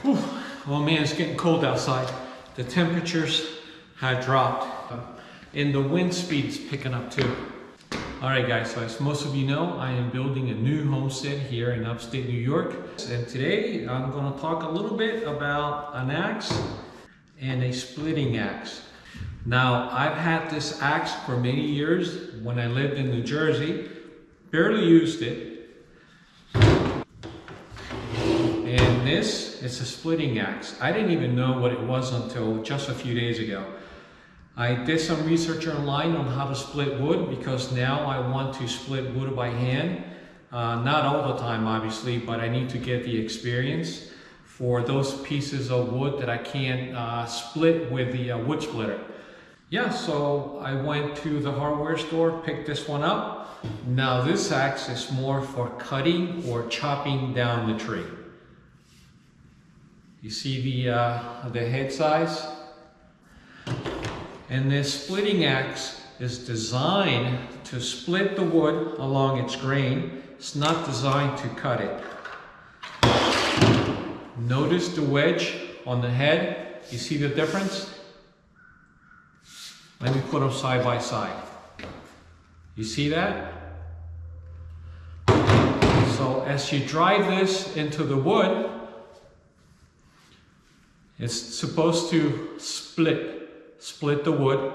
Whew. Oh man, it's getting cold outside. The temperatures have dropped and the wind speed's picking up too. All right guys, so as most of you know, I am building a new homestead here in upstate New York. And today I'm going to talk a little bit about an axe and a splitting axe. Now, I've had this axe for many years. When I lived in New Jersey, barely used it. And this is a splitting axe. I didn't even know what it was until just a few days ago. I did some research online on how to split wood because now I want to split wood by hand. Not all the time, obviously, but I need to get the experience for those pieces of wood that I can't split with the wood splitter. Yeah, so I went to the hardware store, picked this one up. Now this axe is more for cutting or chopping down the tree. You see the head size? And this splitting axe is designed to split the wood along its grain. It's not designed to cut it. Notice the wedge on the head. You see the difference? Let me put them side by side. You see that? So as you drive this into the wood, it's supposed to split the wood,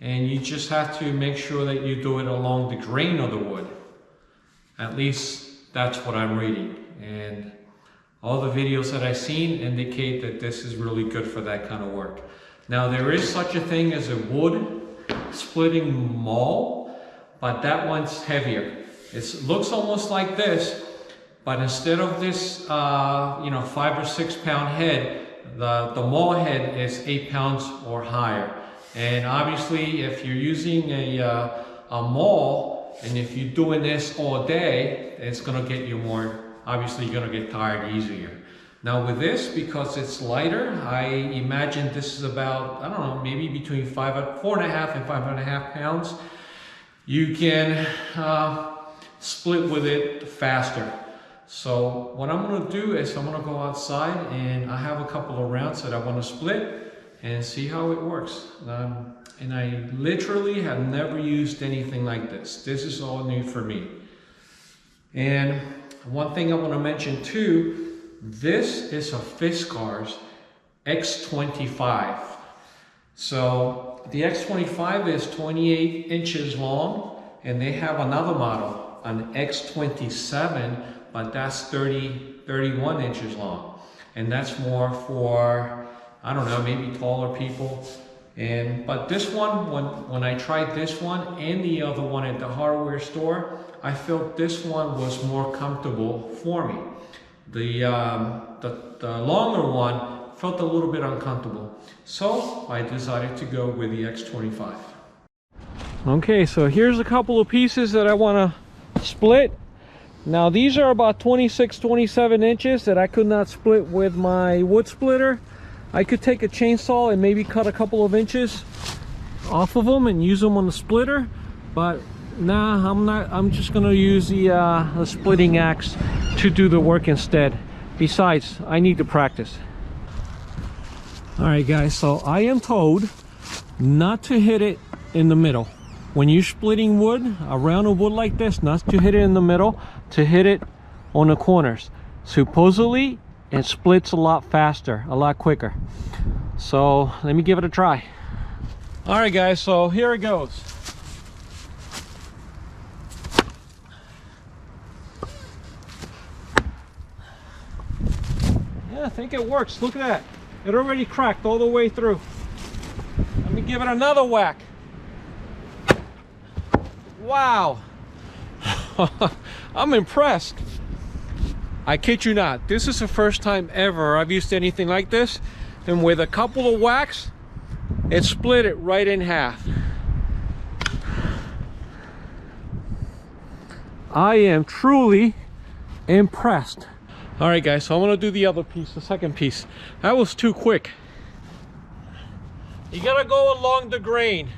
and you just have to make sure that you do it along the grain of the wood. At least that's what I'm reading. And all the videos that I've seen indicate that this is really good for that kind of work. Now there is such a thing as a wood splitting maul, but that one's heavier. It looks almost like this, but instead of this 5 or 6 pound head, the maul head is 8 pounds or higher. And obviously if you're using a maul, and if you're doing this all day, it's gonna get you more, obviously you're gonna get tired easier. Now with this, because it's lighter, I imagine this is about, I don't know, maybe between 4.5 and 5.5 pounds. You can split with it faster. So what I'm gonna do is I'm gonna go outside and I have a couple of rounds that I wanna split and see how it works. And I literally have never used anything like this. This is all new for me. And one thing I wanna mention too, this is a Fiskars X25. So the X25 is 28 inches long, and they have another model, an X27, but that's 31 inches long. And that's more for, I don't know, maybe taller people. But this one, when I tried this one and the other one at the hardware store, I felt this one was more comfortable for me. The longer one felt a little bit uncomfortable. So I decided to go with the X25. Okay, so here's a couple of pieces that I want to split. Now these are about 26-27 inches that I could not split with my wood splitter. I could take a chainsaw and maybe cut a couple of inches off of them and use them on the splitter, but nah, I'm just gonna use the splitting axe to do the work instead. Besides, I need to practice. All right guys, so I am told not to hit it in the middle. When you're splitting wood, around a wood like this, not to hit it in the middle, to hit it on the corners. Supposedly, it splits a lot faster, a lot quicker. So let me give it a try. All right guys, so here it goes. Yeah, I think it works. Look at that. It already cracked all the way through. Let me give it another whack. Wow. I'm impressed. I kid you not. This is the first time ever I've used anything like this. And with a couple of whacks, it split it right in half. I am truly impressed. All right guys, so I'm gonna do the other piece, the second piece. That was too quick. You gotta go along the grain.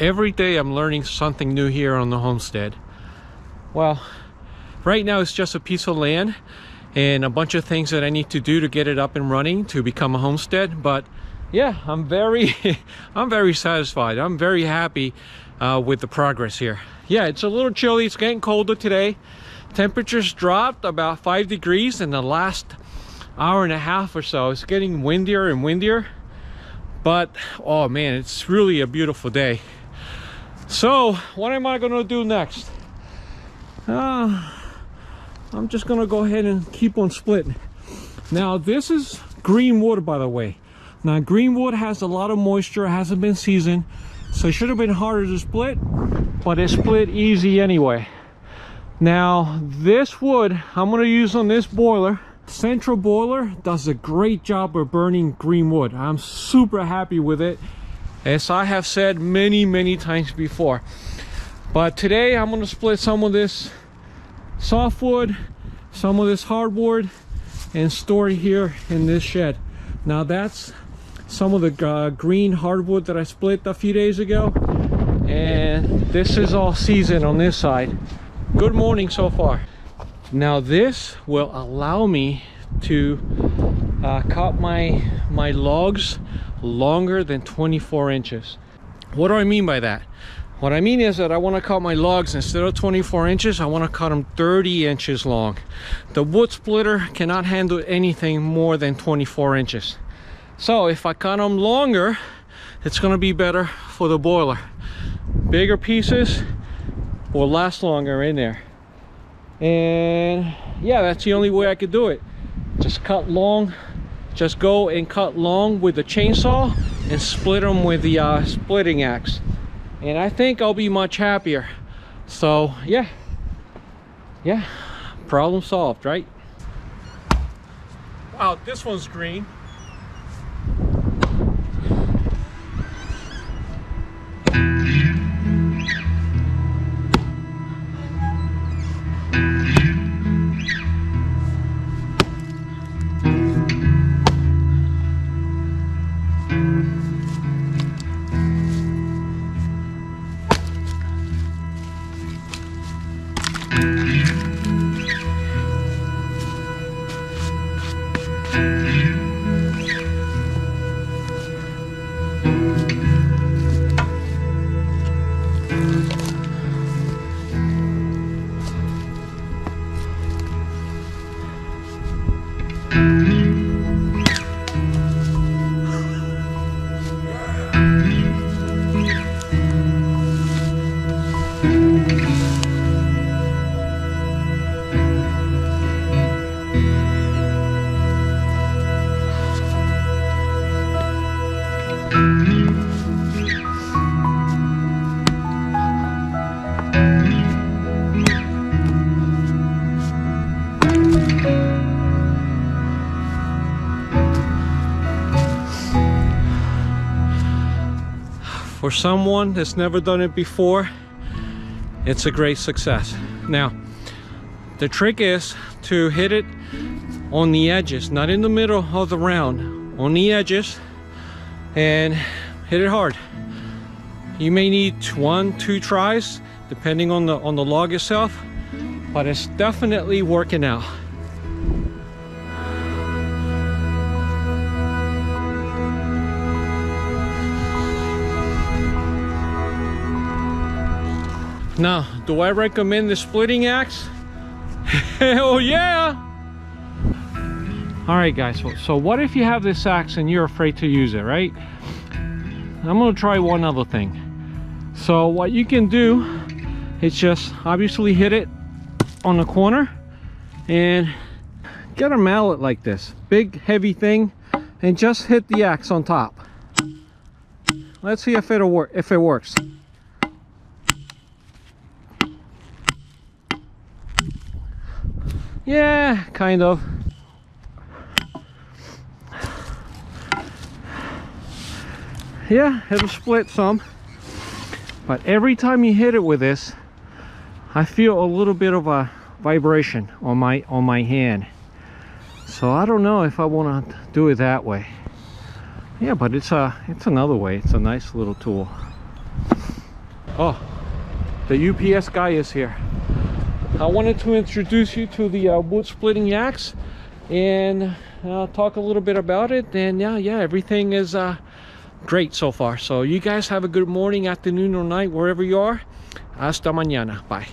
Every day I'm learning something new here on the homestead. Well, right now it's just a piece of land and a bunch of things that I need to do to get it up and running to become a homestead. But yeah, I'm very I'm very satisfied. I'm very happy with the progress here. Yeah, it's a little chilly. It's getting colder today. Temperatures dropped about 5 degrees in the last hour and a half or so. It's getting windier and windier, but oh man, it's really a beautiful day. So what am I gonna do next? I'm just gonna go ahead and keep on splitting. Now this is green wood, by the way. Now green wood has a lot of moisture, it hasn't been seasoned, so it should have been harder to split, but it split easy anyway. Now this wood I'm gonna use on this boiler. Central boiler does a great job of burning green wood. I'm super happy with it, as I have said many times before. But today I'm going to split some of this softwood, some of this hardwood, and store it here in this shed. Now that's some of the green hardwood that I split a few days ago, and this is all seasoned on this side. Good morning so far. Now this will allow me to cut my logs longer than 24 inches. What do I mean by that? What I mean is that I want to cut my logs, instead of 24 inches, I want to cut them 30 inches long. The wood splitter cannot handle anything more than 24 inches. So if I cut them longer, it's going to be better for the boiler. Bigger pieces will last longer in there. And yeah, that's the only way I could do it. Just cut long, just go and cut long with the chainsaw and split them with the splitting axe. And I think I'll be much happier. So yeah, problem solved, right? Wow, this one's green. For someone that's never done it before, it's a great success. Now, the trick is to hit it on the edges, not in the middle of the round, on the edges, and hit it hard. You may need 1-2 tries, depending on the log itself, but it's definitely working out. Now, do I recommend the splitting axe? Hell yeah! Alright guys, so what if you have this axe and you're afraid to use it, right? I'm gonna try one other thing. So what you can do is just obviously hit it on the corner and get a mallet like this, big heavy thing, and just hit the axe on top. Let's see if it works. Yeah, kind of. Yeah, it'll split some. But every time you hit it with this, I feel a little bit of a vibration on my hand. So I don't know if I want to do it that way. Yeah, but it's another way. It's a nice little tool. Oh, the UPS guy is here. I wanted to introduce you to the wood splitting axe and talk a little bit about it. And yeah, everything is great so far. So you guys have a good morning, afternoon, or night, wherever you are. Hasta mañana. Bye.